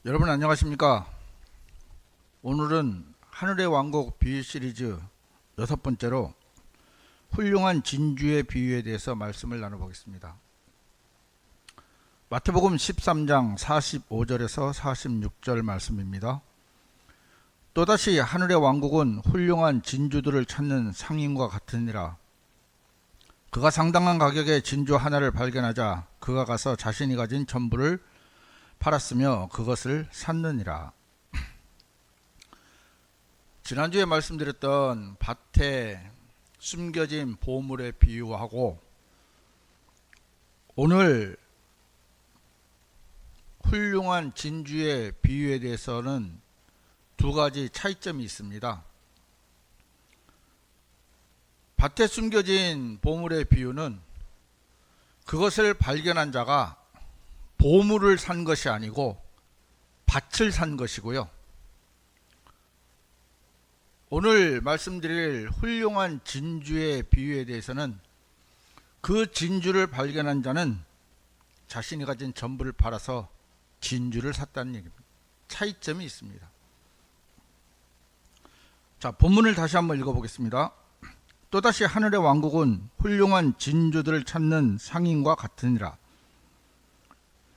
여러분 안녕하십니까? 오늘은 하늘의 왕국 비유 시리즈 6번째로 훌륭한 진주의 비유에 대해서 말씀을 나눠보겠습니다. 마태복음 13장 45절에서 46절 말씀입니다. 또다시 하늘의 왕국은 훌륭한 진주들을 찾는 상인과 같으니라. 그가 상당한 가격에 진주 하나를 발견하자 그가 가서 자신이 가진 전부를 팔았으며 그것을 샀느니라. 지난주에 말씀드렸던 밭에 숨겨진 보물에 비유하고 오늘 훌륭한 진주의 비유에 대해서는 두 가지 차이점이 있습니다. 밭에 숨겨진 보물의 비유는 그것을 발견한 자가 보물을 산 것이 아니고 밭을 산 것이고요. 오늘 말씀드릴 훌륭한 진주의 비유에 대해서는 그 진주를 발견한 자는 자신이 가진 전부를 팔아서 진주를 샀다는 얘기입니다. 차이점이 있습니다. 자, 본문을 다시 한번 읽어보겠습니다. 또다시 하늘의 왕국은 훌륭한 진주들을 찾는 상인과 같으니라.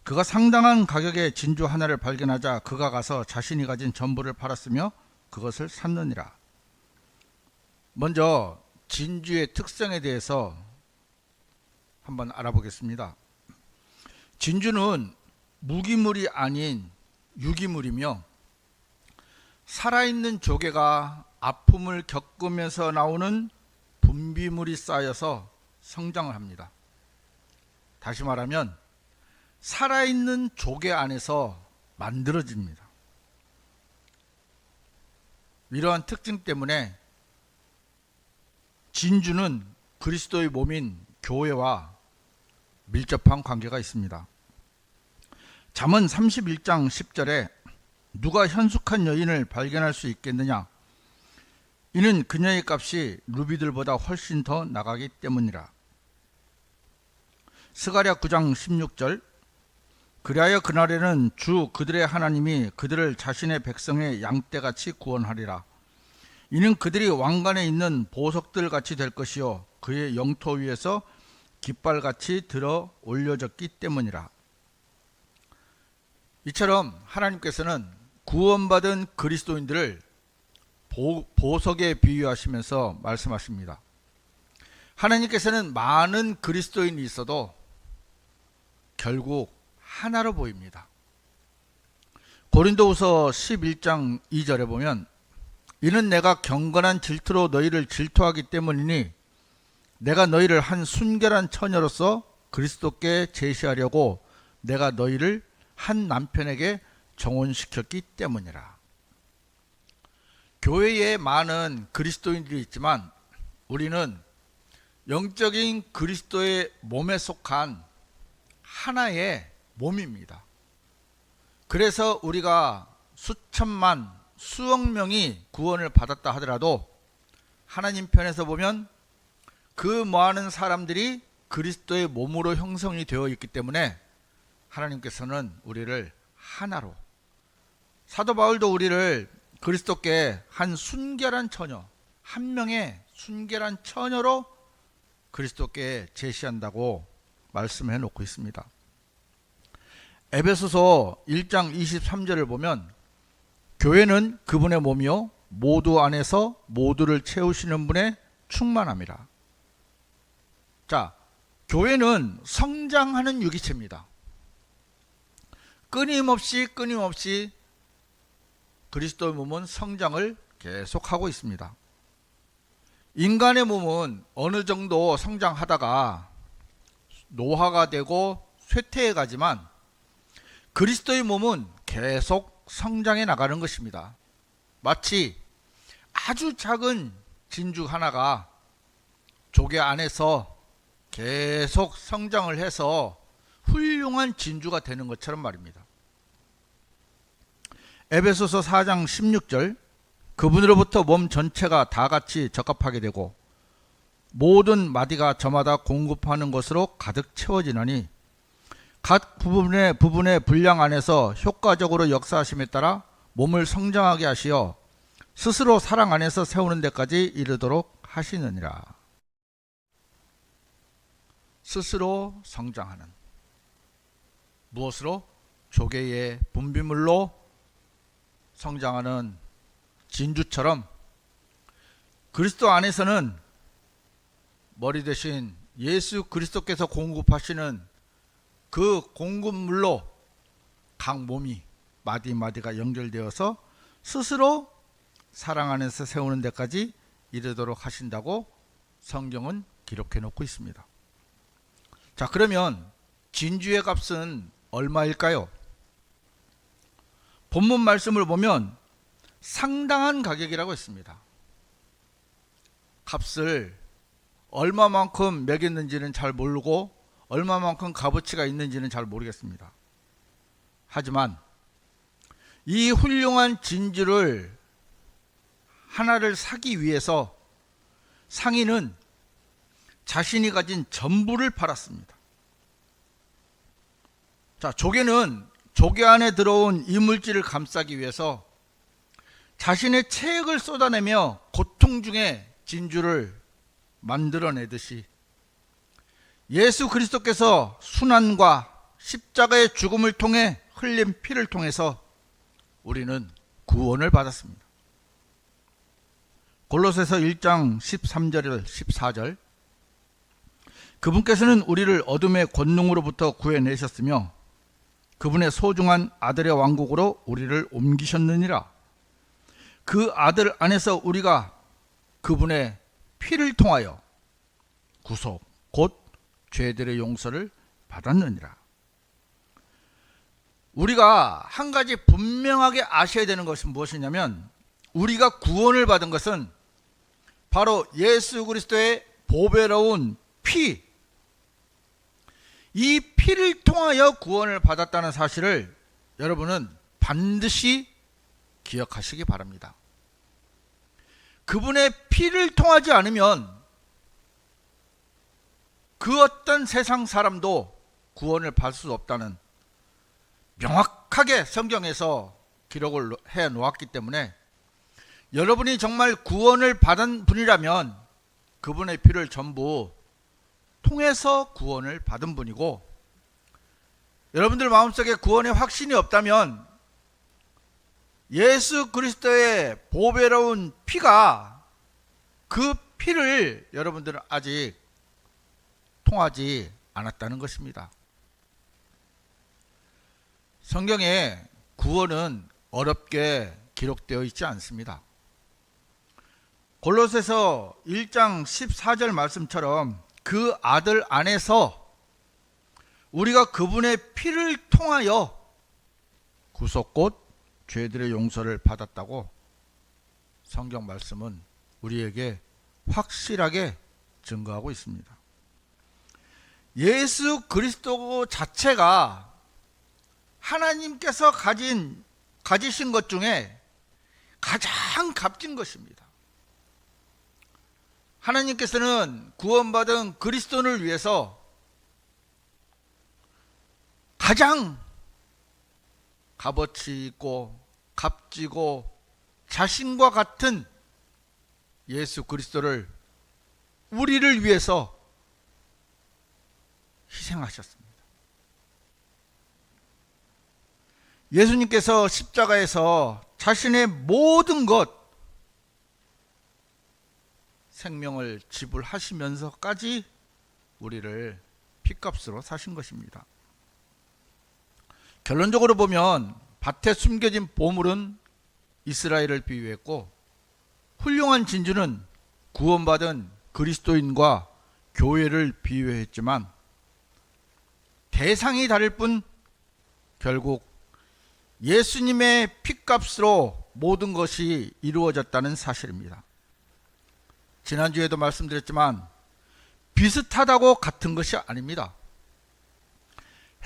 그가 상당한 가격에 진주 하나를 발견하자 그가 가서 자신이 가진 전부를 팔았으며 그것을 샀느니라. 먼저 진주의 특성에 대해서 한번 알아보겠습니다. 진주는 무기물이 아닌 유기물이며 살아있는 조개가 아픔을 겪으면서 나오는 분비물이 쌓여서 성장을 합니다. 다시 말하면 살아있는 조개 안에서 만들어집니다. 이러한 특징 때문에 진주는 그리스도의 몸인 교회와 밀접한 관계가 있습니다. 잠언 31장 10절에 누가 현숙한 여인을 발견할 수 있겠느냐? 이는 그녀의 값이 루비들보다 훨씬 더 나가기 때문이라. 스가랴 9장 16절 그리하여 그날에는 주 그들의 하나님이 그들을 자신의 백성의 양떼같이 구원하리라. 이는 그들이 왕관에 있는 보석들 같이 될 것이요 그의 영토 위에서 깃발같이 들어 올려졌기 때문이라. 이처럼 하나님께서는 구원받은 그리스도인들을 보석에 비유하시면서 말씀하십니다. 하나님께서는 많은 그리스도인이 있어도 결국 하나로 보입니다. 고린도후서 11장 2절에 보면 이는 내가 경건한 질투로 너희를 질투하기 때문이니 내가 너희를 한 순결한 처녀로서 그리스도께 제시하려고 내가 너희를 한 남편에게 정혼시켰기 때문이라. 교회에 많은 그리스도인들이 있지만 우리는 영적인 그리스도의 몸에 속한 하나의 몸입니다. 그래서 우리가 수천만 수억 명이 구원을 받았다 하더라도 하나님 편에서 보면 그 많은 사람들이 그리스도의 몸으로 형성이 되어 있기 때문에 하나님께서는 우리를 하나로, 사도 바울도 우리를 그리스도께 한 순결한 처녀, 한 명의 순결한 처녀로 그리스도께 제시한다고 말씀해 놓고 있습니다. 에베소서 1장 23절을 보면 교회는 그분의 몸이요 모두 안에서 모두를 채우시는 분의 충만함이라. 자, 교회는 성장하는 유기체입니다. 끊임없이 그리스도의 몸은 성장을 계속하고 있습니다. 인간의 몸은 어느 정도 성장하다가 노화가 되고 쇠퇴해 가지만 그리스도의 몸은 계속 성장해 나가는 것입니다. 마치 아주 작은 진주 하나가 조개 안에서 계속 성장을 해서 훌륭한 진주가 되는 것처럼 말입니다. 에베소서 4장 16절 그분으로부터 몸 전체가 다 같이 적합하게 되고 모든 마디가 저마다 공급하는 것으로 가득 채워지나니 각 부분의 분량 안에서 효과적으로 역사하심에 따라 몸을 성장하게 하시어 스스로 사랑 안에서 세우는 데까지 이르도록 하시느니라. 스스로 성장하는, 무엇으로? 조개의 분비물로 성장하는 진주처럼 그리스도 안에서는 머리 대신 예수 그리스도께서 공급하시는 그 공급물로 각 몸이 마디마디가 연결되어서 스스로 사랑 안에서 세우는 데까지 이르도록 하신다고 성경은 기록해 놓고 있습니다. 자, 그러면 진주의 값은 얼마일까요? 본문 말씀을 보면 상당한 가격이라고 했습니다. 값을 얼마만큼 매겼는지는 잘 모르고 얼마만큼 값어치가 있는지는 잘 모르겠습니다. 하지만 이 훌륭한 진주를 하나를 사기 위해서 상인은 자신이 가진 전부를 팔았습니다. 자, 조개는 조개 안에 들어온 이물질을 감싸기 위해서 자신의 체액을 쏟아내며 고통 중에 진주를 만들어내듯이 예수 그리스도께서 순환과 십자가의 죽음을 통해 흘린 피를 통해서 우리는 구원을 받았습니다. 골로새서 1장 13절 14절 그분께서는 우리를 어둠의 권능으로부터 구해내셨으며 그분의 소중한 아들의 왕국으로 우리를 옮기셨느니라. 그 아들 안에서 우리가 그분의 피를 통하여 구속 곧 죄들의 용서를 받았느니라. 우리가 한 가지 분명하게 아셔야 되는 것은 무엇이냐면 우리가 구원을 받은 것은 바로 예수 그리스도의 보배로운 피, 이 피를 통하여 구원을 받았다는 사실을 여러분은 반드시 기억하시기 바랍니다. 그분의 피를 통하지 않으면 그 어떤 세상 사람도 구원을 받을 수 없다는 명확하게 성경에서 기록을 해 놓았기 때문에 여러분이 정말 구원을 받은 분이라면 그분의 피를 전부 통해서 구원을 받은 분이고, 여러분들 마음속에 구원의 확신이 없다면 예수 그리스도의 보배로운 피가 그 피를 여러분들은 아직 통하지 않았다는 것입니다. 성경에 구원은 어렵게 기록되어 있지 않습니다. 골로새서 1장 14절 말씀처럼 그 아들 안에서 우리가 그분의 피를 통하여 구속 곧 죄들의 용서를 받았다고 성경 말씀은 우리에게 확실하게 증거하고 있습니다. 예수 그리스도 자체가 하나님께서 가지신 것 중에 가장 값진 것입니다. 하나님께서는 구원받은 그리스도를 위해서 가장 값어치 있고 값지고 자신과 같은 예수 그리스도를 우리를 위해서 희생하셨습니다. 예수님께서 십자가에서 자신의 모든 것, 생명을 지불하시면서까지 우리를 핏값으로 사신 것입니다. 결론적으로 보면 밭에 숨겨진 보물은 이스라엘을 비유했고 훌륭한 진주는 구원받은 그리스도인과 교회를 비유했지만 대상이 다를 뿐 결국 예수님의 핏값으로 모든 것이 이루어졌다는 사실입니다. 지난주에도 말씀드렸지만 비슷하다고 같은 것이 아닙니다.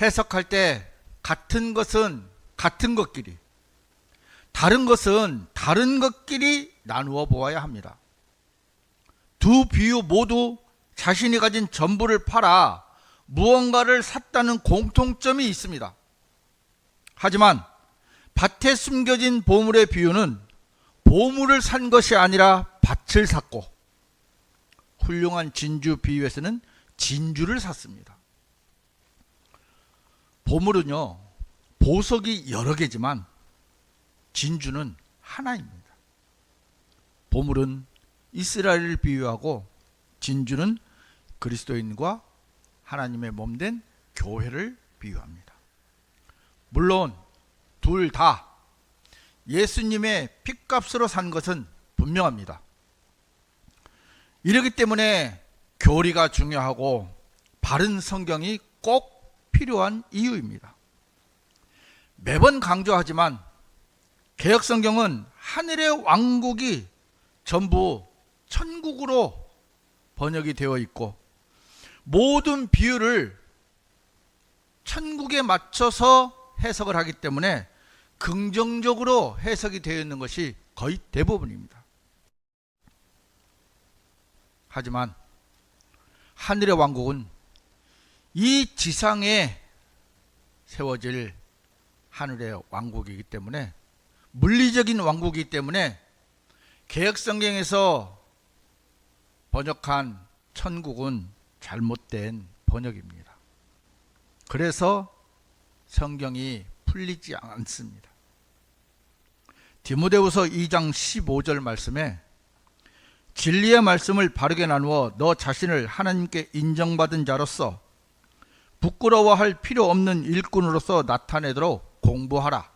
해석할 때 같은 것은 같은 것끼리, 다른 것은 다른 것끼리 나누어 보아야 합니다. 두 비유 모두 자신이 가진 전부를 팔아 무언가를 샀다는 공통점이 있습니다. 하지만 밭에 숨겨진 보물의 비유는 보물을 산 것이 아니라 밭을 샀고, 훌륭한 진주 비유에서는 진주를 샀습니다. 보물은요, 보석이 여러 개지만 진주는 하나입니다. 보물은 이스라엘을 비유하고 진주는 그리스도인과 하나님의 몸된 교회를 비유합니다. 물론 둘 다 예수님의 핏값으로 산 것은 분명합니다. 이렇기 때문에 교리가 중요하고 바른 성경이 꼭 필요한 이유입니다. 매번 강조하지만 개역 성경은 하늘의 왕국이 전부 천국으로 번역이 되어 있고, 모든 비유를 천국에 맞춰서 해석을 하기 때문에 긍정적으로 해석이 되어 있는 것이 거의 대부분입니다. 하지만 하늘의 왕국은 이 지상에 세워질 하늘의 왕국이기 때문에, 물리적인 왕국이기 때문에 개역성경에서 번역한 천국은 잘못된 번역입니다. 그래서 성경이 풀리지 않습니다. 디모데후서 2장 15절 말씀에 진리의 말씀을 바르게 나누어 너 자신을 하나님께 인정받은 자로서 부끄러워할 필요 없는 일꾼으로서 나타내도록 공부하라.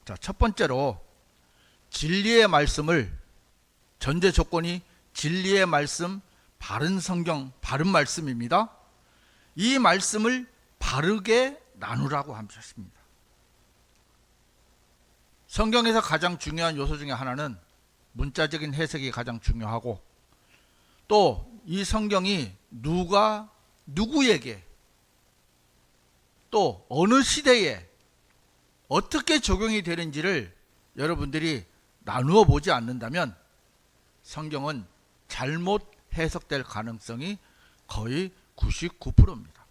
자, 첫 번째로 진리의 말씀을, 전제 조건이 진리의 말씀, 바른 성경, 바른 말씀입니다. 이 말씀을 바르게 나누라고 하셨습니다. 성경에서 가장 중요한 요소 중에 하나는 문자적인 해석이 가장 중요하고, 또 이 성경이 누가 누구에게 또 어느 시대에 어떻게 적용이 되는지를 여러분들이 나누어 보지 않는다면 성경은 잘못 해석될 가능성이 거의 99%입니다.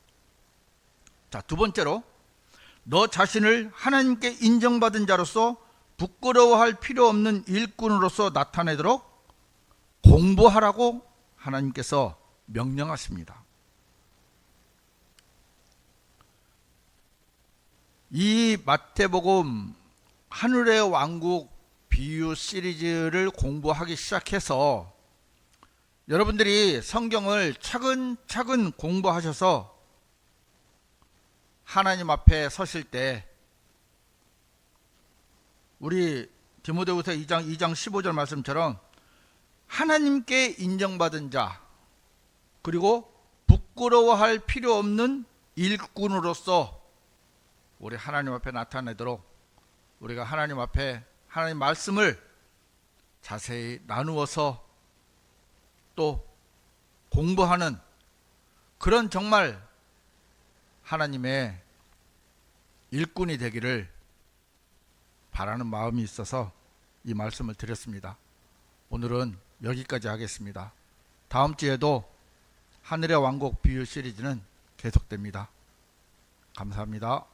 자, 두 번째로 너 자신을 하나님께 인정받은 자로서 부끄러워할 필요 없는 일꾼으로서 나타내도록 공부하라고 하나님께서 명령하십니다. 이 마태복음 하늘의 왕국 비유 시리즈를 공부하기 시작해서 여러분들이 성경을 차근차근 공부하셔서 하나님 앞에 서실 때, 우리 디모데후서 2장 15절 말씀처럼 하나님께 인정받은 자, 그리고 부끄러워할 필요 없는 일꾼으로서 우리 하나님 앞에 나타내도록 우리가 하나님 앞에 하나님 말씀을 자세히 나누어서 또 공부하는 그런 정말 하나님의 일꾼이 되기를 바라는 마음이 있어서 이 말씀을 드렸습니다. 오늘은 여기까지 하겠습니다. 다음 주에도 하늘의 왕국 비유 시리즈는 계속됩니다. 감사합니다.